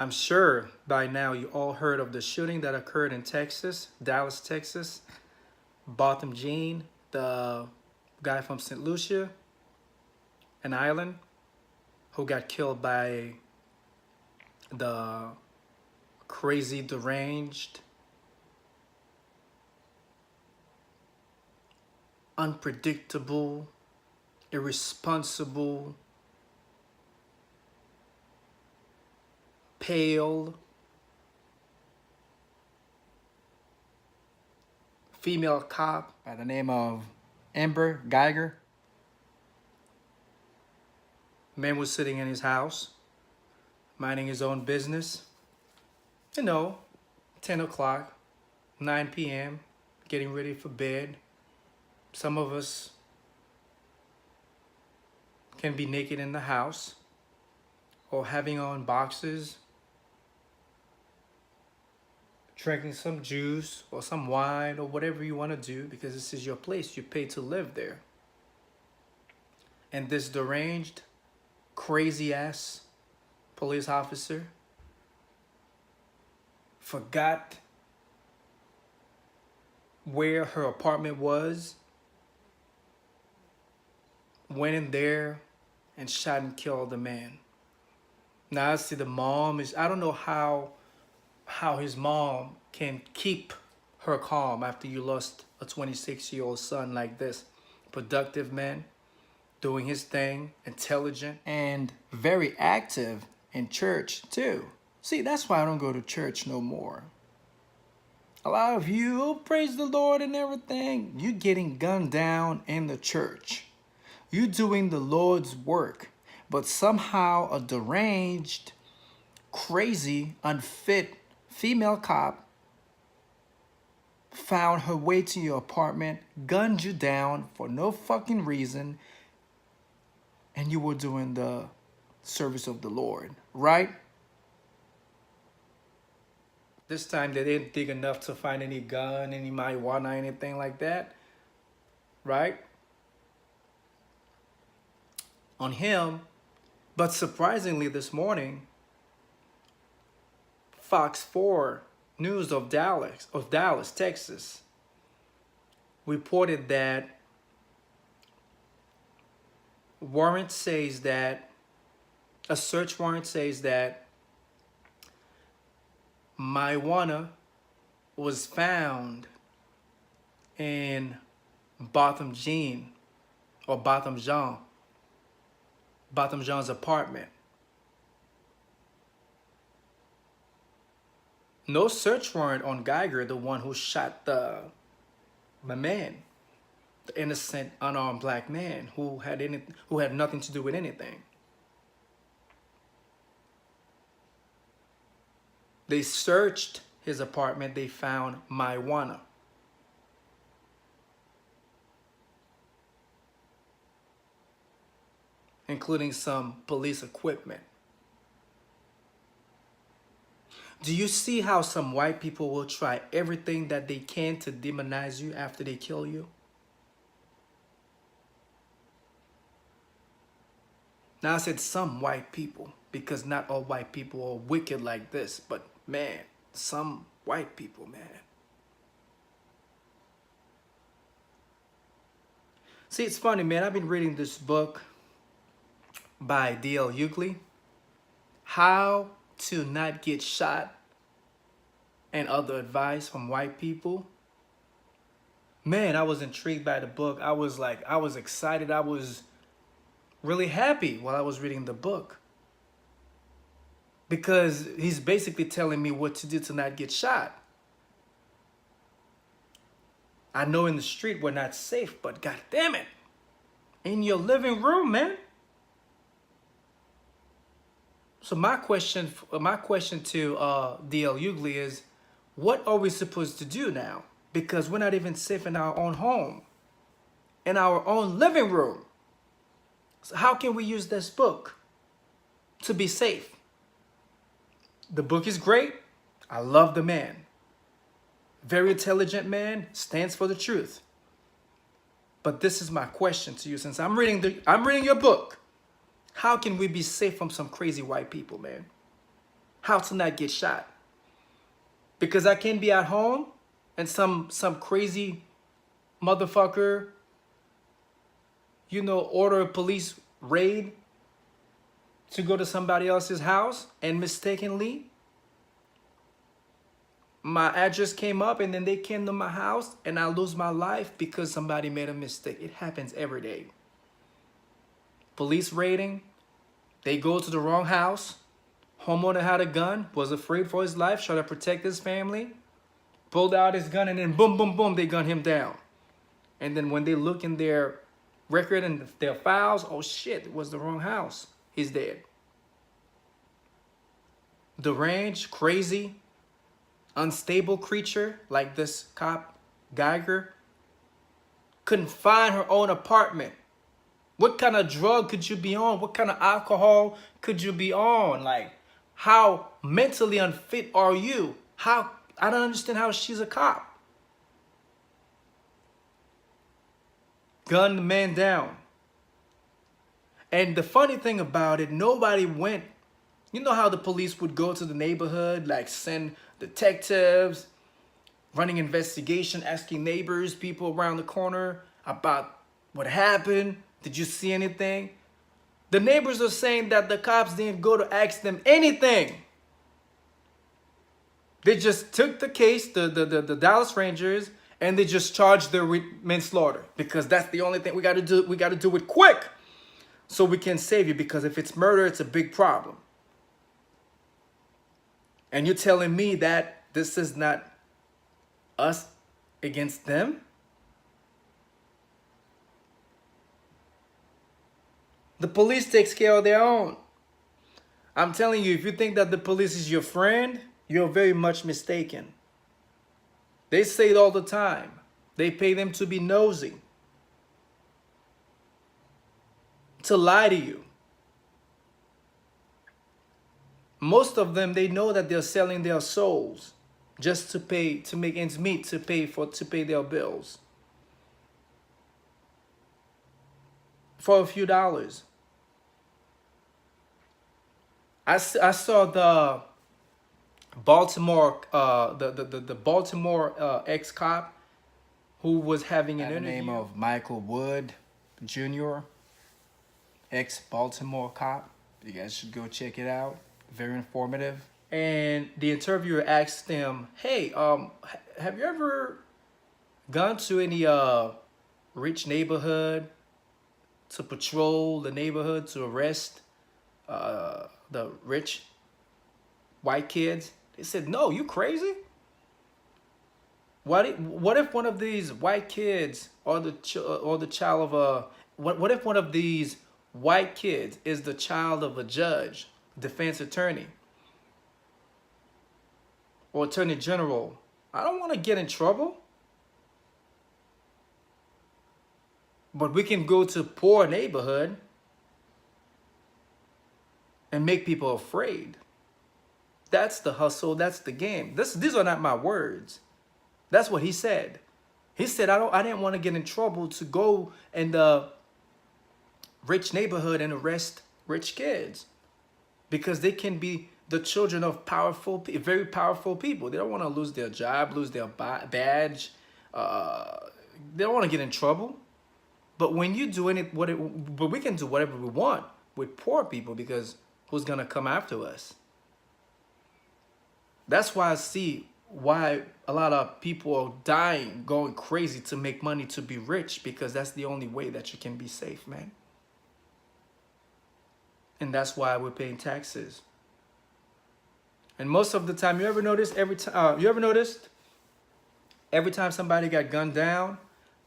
I'm sure by now you all heard of the shooting that occurred in Texas, Dallas, Texas. Botham Jean, the guy from St. Lucia, an island, who got killed by the crazy, deranged, unpredictable, irresponsible, pale female cop by the name of Guyger. Man was sitting in his house, minding his own business. 10 o'clock, 9 p.m., getting ready for bed. Some of us can be naked in the house or having on boxers, drinking some juice or some wine or whatever you want to do, because this is your place. You pay to live there. And this deranged, crazy ass police officer forgot where her apartment was, went in there and shot and killed the man. Now I see the mom is, I don't know how his mom can keep her calm after you lost a 26-year-old son like this. Productive man, doing his thing, intelligent, and very active in church too. See, that's why I don't go to church no more. A lot of you, oh, praise the Lord and everything, you getting gunned down in the church. You doing the Lord's work, but somehow a deranged, crazy, unfit female cop found her way to your apartment, gunned you down for no fucking reason, and you were doing the service of the Lord, right? This time they didn't dig enough to find any gun, any marijuana, anything like that, right? On him. But surprisingly this morning, Fox 4 News of Dallas, Texas, reported that a search warrant says that marijuana was found in Botham Jean's apartment. No search warrant on Guyger, the one who shot my man, the innocent, unarmed black man who had nothing to do with anything. They searched his apartment. They found marijuana. Including some police equipment. Do you see how some white people will try everything that they can to demonize you after they kill you? Now I said some white people, because not all white people are wicked like this, but man, some white people, man. See, it's funny, man. I've been reading this book by D.L. Hughley, How to Not Get Shot, and other advice from white people. Man, I was intrigued by the book. I was excited. I was really happy while I was reading the book, because he's basically telling me what to do to not get shot. I know in the street we're not safe, but god damn it, in your living room, man. So my question to D.L. Hughley is, what are we supposed to do now? Because we're not even safe in our own home, in our own living room. So how can we use this book to be safe? The book is great. I love the man. Very intelligent man, stands for the truth. But this is my question to you, since I'm reading your book. How can we be safe from some crazy white people, man? how to not get shot. Because I can be at home and some crazy motherfucker, you know, order a police raid to go to somebody else's house, and mistakenly my address came up and then they came to my house and I lose my life because somebody made a mistake. It happens every day. Police raiding, they go to the wrong house. Homeowner had a gun, was afraid for his life, trying to protect his family, pulled out his gun, and then boom, boom, boom, they gun him down. And then when they look in their record and their files, oh shit, it was the wrong house. He's dead. Deranged, crazy, unstable creature like this cop, Guyger, couldn't find her own apartment. What kind of drug could you be on? What kind of alcohol could you be on? Like, how mentally unfit are you? I don't understand how she's a cop. Gunned the man down. And the funny thing about it, nobody went. You know how the police would go to the neighborhood, like send detectives, running investigation, asking neighbors, people around the corner about what happened. Did you see anything? The neighbors are saying that the cops didn't go to ask them anything. They just took the case, the Dallas Rangers, and they just charged them with manslaughter, because that's the only thing we got to do. We got to do it quick so we can save you, because if it's murder, it's a big problem. And you're telling me that this is not us against them? The police takes care of their own. I'm telling you, if you think that the police is your friend, you're very much mistaken. They say it all the time. They pay them to be nosy, to lie to you. Most of them, they know that they're selling their souls just to pay, to make ends meet, to pay their bills for a few dollars. I saw the Baltimore, the Baltimore ex-cop who was having an interview. The name of Michael Wood Jr., ex-Baltimore cop. You guys should go check it out. Very informative. And the interviewer asked him, hey, have you ever gone to any rich neighborhood to patrol the neighborhood to arrest the rich white kids? They said, no, you crazy? What if one of these white kids or the child of a what if one of these white kids is the child of a judge, defense attorney, or attorney general? I don't want to get in trouble. But we can go to poor neighborhood and make people afraid. That's the hustle. That's the game. These are not my words. That's what he said. He said, I didn't want to get in trouble to go in the rich neighborhood and arrest rich kids, because they can be the children of very powerful people. They don't want to lose their job, lose their badge. They don't want to get in trouble. But when you do but we can do whatever we want with poor people, because who's gonna come after us? That's why I see why a lot of people are dying, going crazy to make money to be rich, because that's the only way that you can be safe, man. And that's why we're paying taxes. And most of the time, you ever noticed every time somebody got gunned down,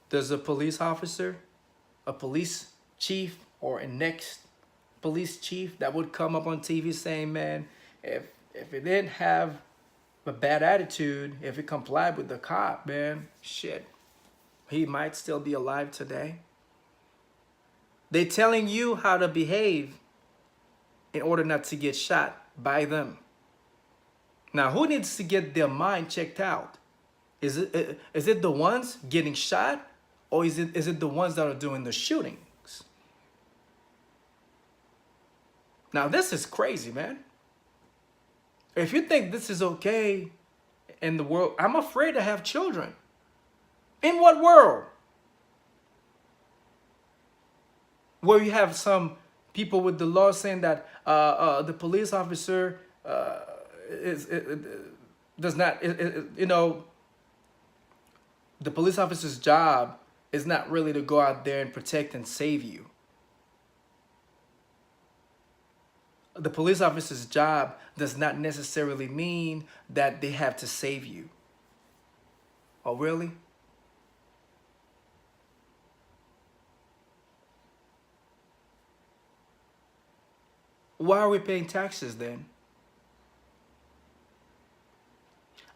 there's a police officer, a police chief, or a next police chief that would come up on TV saying, man, if it didn't have a bad attitude, if it complied with the cop, man, shit, he might still be alive today. They're telling you how to behave in order not to get shot by them. Now, who needs to get their mind checked out? Is it the ones getting shot, or is it the ones that are doing the shootings? Now, this is crazy, man. If you think this is okay in the world, I'm afraid to have children. In what world? Where you have some people with the law saying that the police officer is does not, you know, the police officer's job is not really to go out there and protect and save you. The police officer's job does not necessarily mean that they have to save you. Oh, really? Why are we paying taxes then?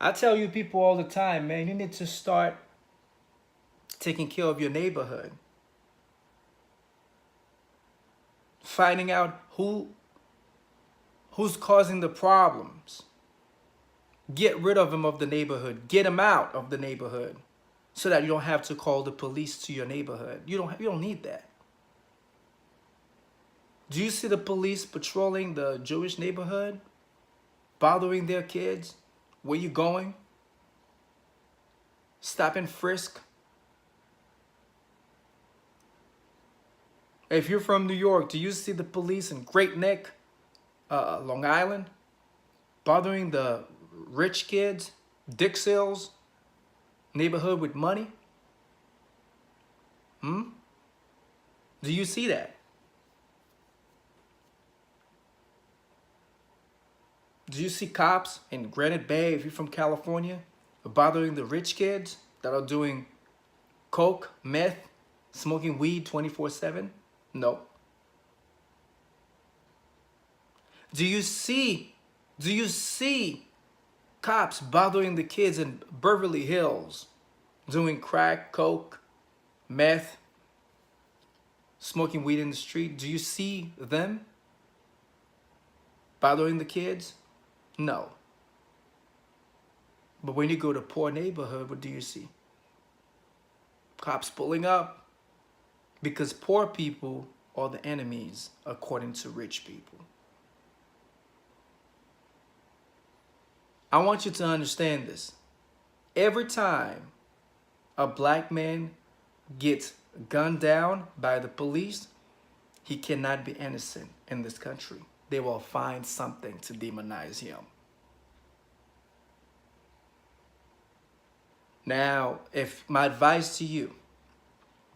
I tell you people all the time, man, you need to start taking care of your neighborhood. Finding out who's causing the problems. Get rid of them of the neighborhood. Get them out of the neighborhood so that you don't have to call the police to your neighborhood. You don't need that. Do you see the police patrolling the Jewish neighborhood? Bothering their kids? Where you going? Stop and frisk? If you're from New York, do you see the police in Great Neck, Long Island, bothering the rich kids, Dick Sills, neighborhood with money? Do you see that? Do you see cops in Granite Bay, if you're from California, bothering the rich kids that are doing coke, meth, smoking weed 24/7? No. Do you see cops bothering the kids in Beverly Hills doing crack, coke, meth, smoking weed in the street? Do you see them bothering the kids? No. But when you go to poor neighborhood, what do you see? Cops pulling up because poor people are the enemies according to rich people. I want you to understand this. Every time a black man gets gunned down by the police, he cannot be innocent in this country. They will find something to demonize him. Now, if my advice to you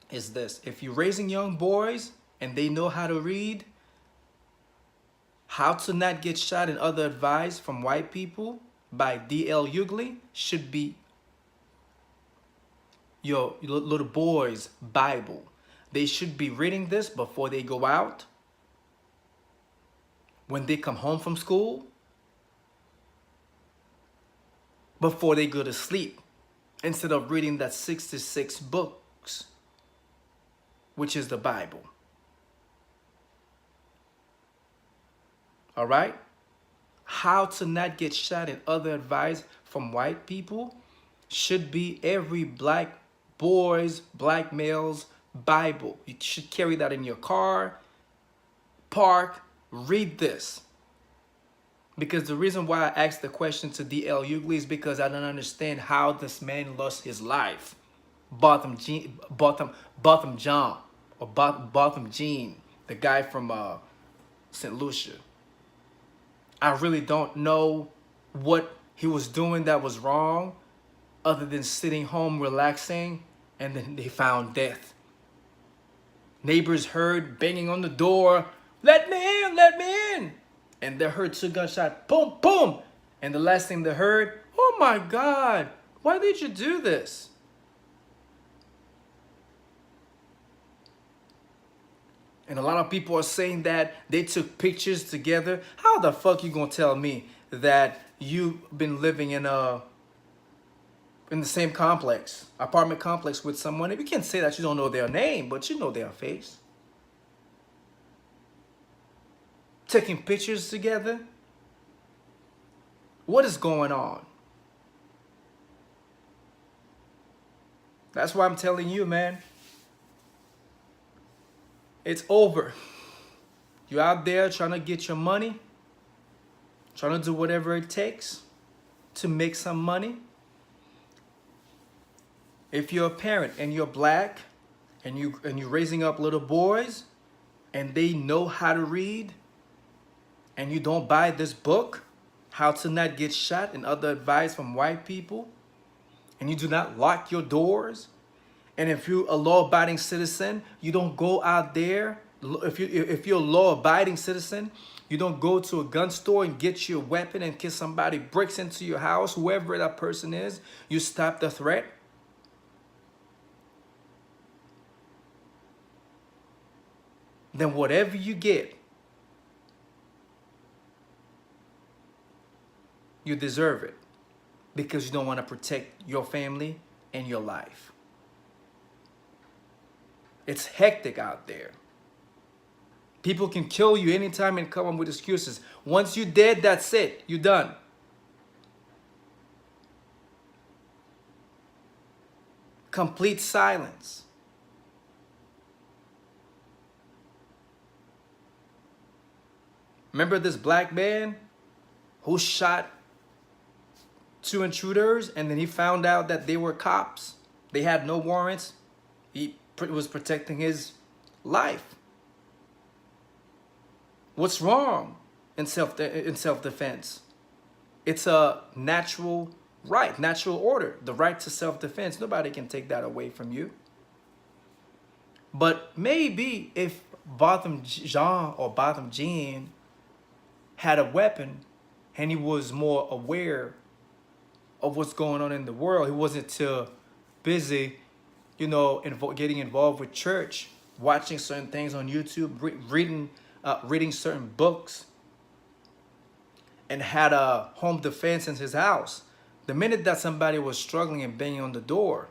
is this: if you're raising young boys and they know how to read, How to Not Get Shot and Other Advice from White People by D.L. Hughley should be your little boy's Bible. They should be reading this before they go out, when they come home from school, before they go to sleep, instead of reading that 66 books, which is the Bible. All right? How to Not Get Shot and Other Advice from White People should be every black boy's, black male's Bible. You should carry that in your car, park, read this. Because the reason why I asked the question to D.L. Hughley is because I don't understand how this man lost his life. Botham Jean, the guy from St. Lucia. I really don't know what he was doing that was wrong, other than sitting home relaxing, and then they found death. Neighbors heard banging on the door, "Let me in, let me in." And they heard 2 gunshots, boom, boom. And the last thing they heard, "Oh my God, why did you do this?" And a lot of people are saying that they took pictures together. How the fuck you gonna tell me that you've been living in the same complex, apartment complex with someone? You can't say that you don't know their name, but you know their face. Taking pictures together? What is going on? That's why I'm telling you, man. It's over. You're out there trying to get your money. trying to do whatever it takes to make some money. If you're a parent and you're black and you're raising up little boys and they know how to read, and you don't buy this book, How to Not Get Shot and Other Advice from White People, and you do not lock your doors, and if you're a law-abiding citizen, you don't go out there. If you're a law-abiding citizen, you don't go to a gun store and get your weapon in case somebody breaks into your house, whoever that person is, you stop the threat. Then whatever you get, you deserve it because you don't want to protect your family and your life. It's hectic out there. People can kill you anytime and come up with excuses. Once you're dead, that's it. You're done. Complete silence. Remember this black man who shot 2 intruders and then he found out that they were cops? They had no warrants. He was protecting his life. What's wrong in self-defense? It's a natural right, natural order, the right to self-defense. Nobody can take that away from you. But maybe if Botham Jean or Botham Jean had a weapon and he was more aware of what's going on in the world, he wasn't too busy, you know, getting involved with church, watching certain things on YouTube, reading certain books, and had a home defense in his house. The minute that somebody was struggling and banging on the door,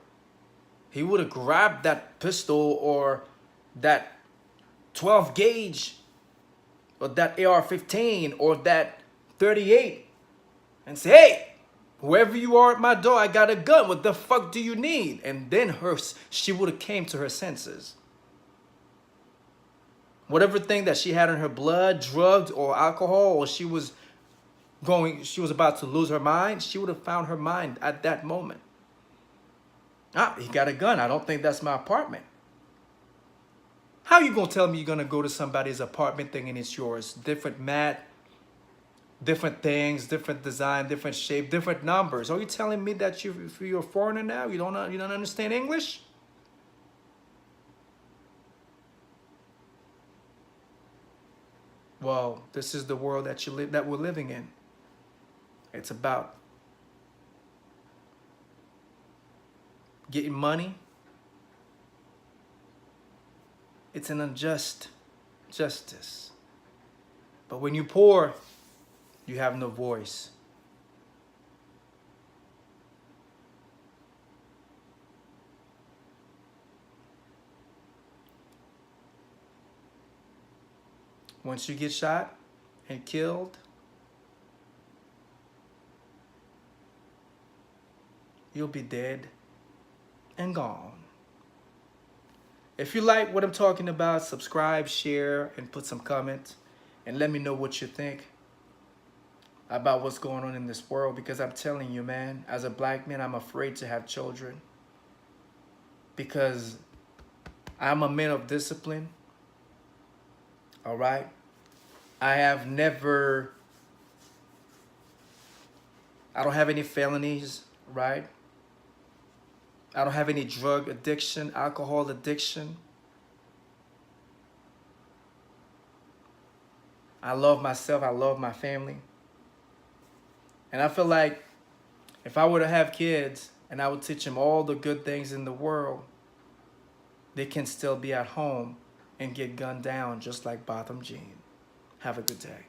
he would have grabbed that pistol or that 12 gauge or that AR-15 or that 38 and say, hey, whoever you are at my door, I got a gun. What the fuck do you need? And then she would have came to her senses. Whatever thing that she had in her blood, drugs or alcohol, or she was about to lose her mind, she would have found her mind at that moment. Ah, he got a gun. I don't think that's my apartment. How you gonna tell me you're gonna go to somebody's apartment thinking it's yours? Different mat, different things, different design, different shape, different numbers. Are you telling me that you're a foreigner now? You don't understand English? Well, this is the world that we're living in. It's about getting money. It's an unjust justice. But when you're poor, you have no voice. Once you get shot and killed, you'll be dead and gone. If you like what I'm talking about, subscribe, share, and put some comments. And let me know what you think about what's going on in this world. Because I'm telling you, man, as a black man, I'm afraid to have children. Because I'm a man of discipline. All right? I don't have any felonies, right? I don't have any drug addiction, alcohol addiction. I love myself. I love my family. And I feel like if I were to have kids and I would teach them all the good things in the world, they can still be at home and get gunned down just like Botham Jean. Have a good day.